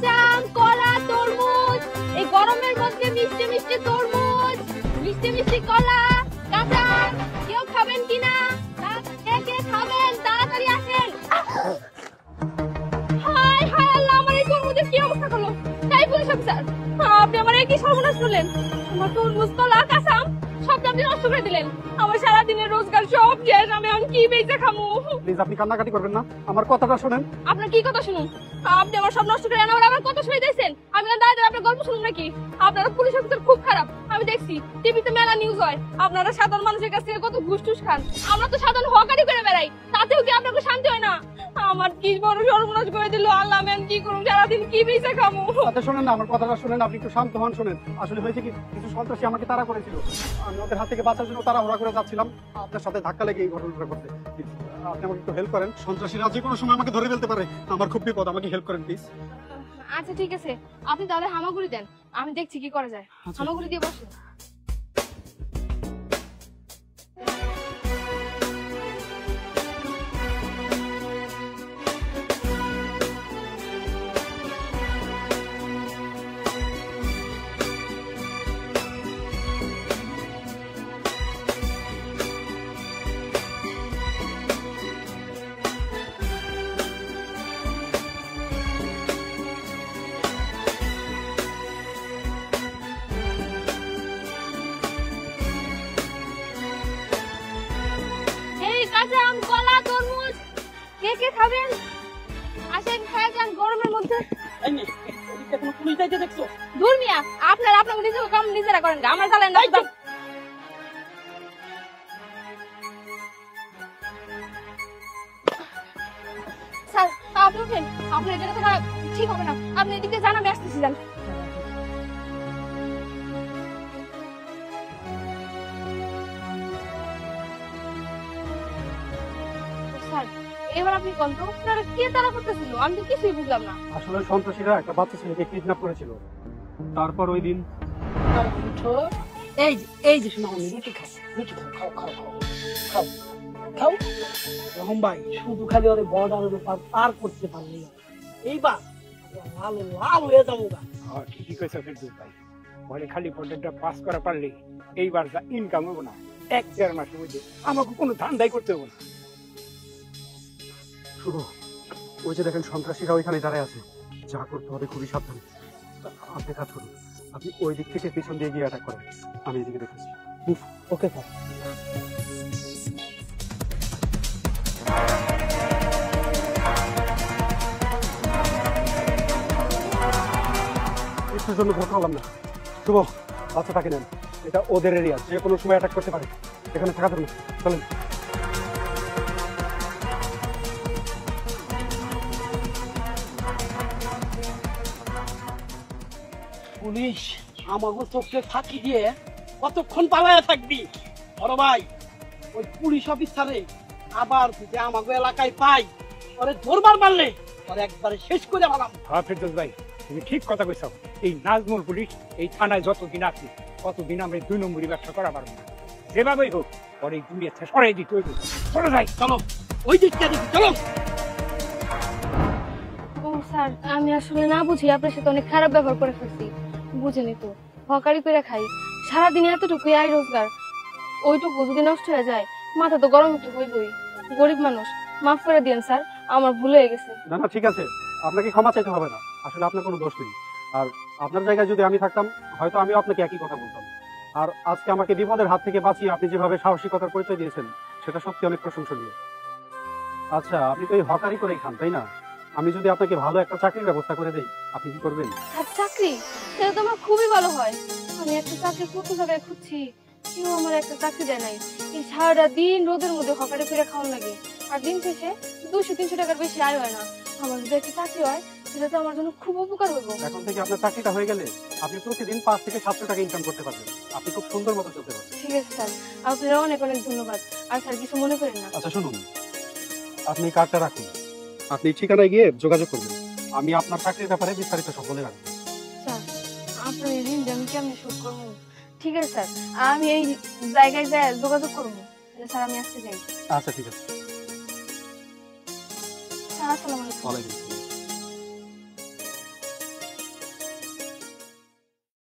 কাঁচা আম, কলা, তরমুজ, এই গরমের মধ্যে মিষ্টি মিষ্টি তরমুজ, মিষ্টি মিষ্টি কলা, কাঁচা আম, কেউ খাবেন কিনা? কে কে খাবেন তাড়াতাড়ি আসেন। হায় হায় আল্লাহ, আমার এই তরমুজের কি অবস্থা করলো? তাই পুলিশ অফিসার, আপনি আমার কি সর্বনাশ করলেন? আমার তরমুজ, কলা, কাঁচা আম সব আপনি নষ্ট করে দিলেন। আমার সারাদিনের রোজগার সব শেষ, আমি এখন কি বেঁচে খামু? প্লিজ আপনি কান্নাকাটি করবেন না, আমার কথাটা শুনেন। আপনার কি কথা শুনুন? আপনি আমার সব নষ্ট করে আমার কথা শুনে দিয়েছেন। আমি না দাঁড়িয়ে আপনার গল্প শুনুন নাকি? আপনারা পুলিশ অফিসার খুব খারাপ, আমি দেখছি টিভিতে মেলা নিউজ হয়। আপনারা সাধারণ মানুষের কাছ থেকে কত ঘুষ টুস খান। আমরা তো সাধারণ হকারি করে বেড়াই, তাতেও কি আপনাকে শান্তি হয় না? আমার কি বড় সর্বনাশ করে দিল আল্লাহ, আমি কি করুন? সারাদিন কি বেঁচে খামু? আচ্ছা শুনেন না, আমার কথাটা শুনেন, আপনি একটু শান্ত হন। শুনেন, আসলে হয়েছে কি, কিছু সন্ত্রাসী আমাকে তাড়া করেছিল। আমি ওদের হাত থেকে বাঁচার জন্য তাড়াহুড়া করে যাচ্ছিলাম, আপনার সাথে ধাক্কা লেগে এই ঘটনাটা ঘটছে। আপনি আমাকে একটু হেল্প করেন, সন্ত্রাসীরা যে কোনো সময় আমাকে ধরে ফেলতে পারে, আমার খুব বিপদ, আমাকে হেল্প করেন প্লিজ। আচ্ছা ঠিক আছে, আপনি তাহলে হামাগুড়ি দেন, আমি দেখছি কি করা যায়। হামাগুড়ি দিয়ে বসুন। কাঁচা আম, কলা, তরমুজ, কে কে খাবেন? আসেন, খায় যান গরমের মধ্যে। দূর মিয়া, আপনারা আপনাকে নিজেকে কাম নিজেরা করেন, আমার জ্বালেন না। স্যার আপনি উঠেন, আপনার এটা থাকা ঠিক হবে না। আপনি এদিকে যান, আমি আসতেছি। যান। এবার আপনি কোন প্রফেসর কে তারা করতেছিল? আমি তো কিছুই বুঝলাম না। আসলে সন্ত্রাসীরা একটা বাচ্চা ছেলেকে কিডন্যাপ করেছিল, তারপর ওই দিন এই যে শোনো, আমি রুটি খাই, রুটি খাও খাও খাও খাও খাও। রহম ভাই শুধু খালি ওদের বর্ডারের ব্যাপার পার করতে পারলি এইবার লাল লাল হয়ে যাবো। ঠিকই কইছো ফেরদৌস ভাই, মানে খালি বর্ডারটা পাস করা পারলে এইবার যা ইনকাম হবো না, 1-1.5 মাসের মধ্যে আমাকে কোনো ধান্দাই করতে হবো না। শুধু ওই যে দেখেন সন্ত্রাসীরা ওইখানে দাঁড়ায় আছে, যা করতে হবে খুবই সাবধানে। আপনি কাজ করুন, আপনি ওই দিক থেকে পিছন দিয়ে গিয়ে অ্যাটাক করেন, আমি এদিকে দেখেছি। Okay sir. কিছুর জন্য ভোট হলাম না। শুভ, বাচ্চাটাকে নেন, এটা ওদের এরিয়া, যে কোনো সময় অ্যাটাক করতে পারে, এখানে থাকা ধরুন। চলেন। পুলিশ আমাকে চোখে ফাঁকি দিয়ে কতক্ষণ পালায়া থাকবি? বড় ভাই, ওই পুলিশ অফিসারে আবার যদি আমাকে এলাকায় পাই, ওরে ধরবার পারলে ওরে একবারে শেষ করে ফেলাম। হ্যাঁ ফেরদৌস ভাই, তুমি ঠিক কথা কইছো। এই নাজমুল পুলিশ এই থানায় যতদিন আছে ততদিন আমরা 2 নম্বরী ব্যবসা করা পারবো না। যেভাবেই হোক পরে এই দুনিয়া থেকে সরাই দিতে হইব। চলো যাই, চলো ওই দিকটা দেখি, চলো। ও স্যার, আমি আসলে না বুঝি আপনার সাথে অনেক খারাপ ব্যবহার করে ফেলছি। বুঝেনি তো, হকারি করে খাই, সারাদিন এতটুকুই আয় রোজগার, ওইটুকু যদি নষ্ট হয়ে যায় মাথা তো গরম একটু হইবই। গরিব মানুষ, মাফ করে দিন স্যার, আমার ভুল হয়ে গেছে। না না ঠিক আছে, আপনাকে ক্ষমা চাইতে হবে না, আসলে আপনার কোনো দোষ নেই। আর আপনার জায়গায় যদি আমি থাকতাম, হয়তো আমিও আপনাকে একই কথা বলতাম। আর আজকে আমাকে বিপদের হাত থেকে বাঁচিয়ে আপনি যেভাবে সাহসিকতার পরিচয় দিয়েছেন, সেটা সত্যি অনেক প্রশংসনীয়। আচ্ছা, আপনি তো এই হকারি করেই খান, তাই না? আমি যদি আপনাকে ভালো একটা চাকরির ব্যবস্থা করে দেই, আপনি কি করবেন? চাকরি? সেটা তো আমার খুবই ভালো হয়। আমি একটা চাকরি কত জায়গায় খুঁজছি, কেউ আমার একটা চাকরি দেয় নাই। এই সারাটা দিন রোদের মধ্যে হকারি করে খাওয়ার লাগে, আর দিন শেষে 200-300 টাকার বেশি আয় হয় না। আমার যদি একটা চাকরি হয়, সেটা তো আমার জন্য খুব উপকার হইব। এখন থেকে আপনার চাকরিটা হয়ে গেলে আপনি প্রতিদিন 5 থেকে 700 টাকা ইনকাম করতে পারবেন, আপনি খুব সুন্দর মতো চলতে পারবেন। ঠিক আছে স্যার, আপনারা অনেক অনেক ধন্যবাদ। আর স্যার কিছু মনে করেন না। আচ্ছা শুনুন, আপনি কার্ডটা রাখুন, আপনি ঠিকানায় গিয়ে যোগাযোগ করবেন, আমি আপনার চাকরির ব্যাপারে বিস্তারিত সব বলে রাখবো। স্যার আপনার এই ঋণ আমি কেমনি শোধ করবো? ঠিক আছে স্যার, আমি এই জায়গায় যাই যোগাযোগ করবো। স্যার আমি আসতে চাই। আচ্ছা ঠিক আছে। স্যার আসসালামু আলাইকুম। ওয়ালাইকুম আসসালাম।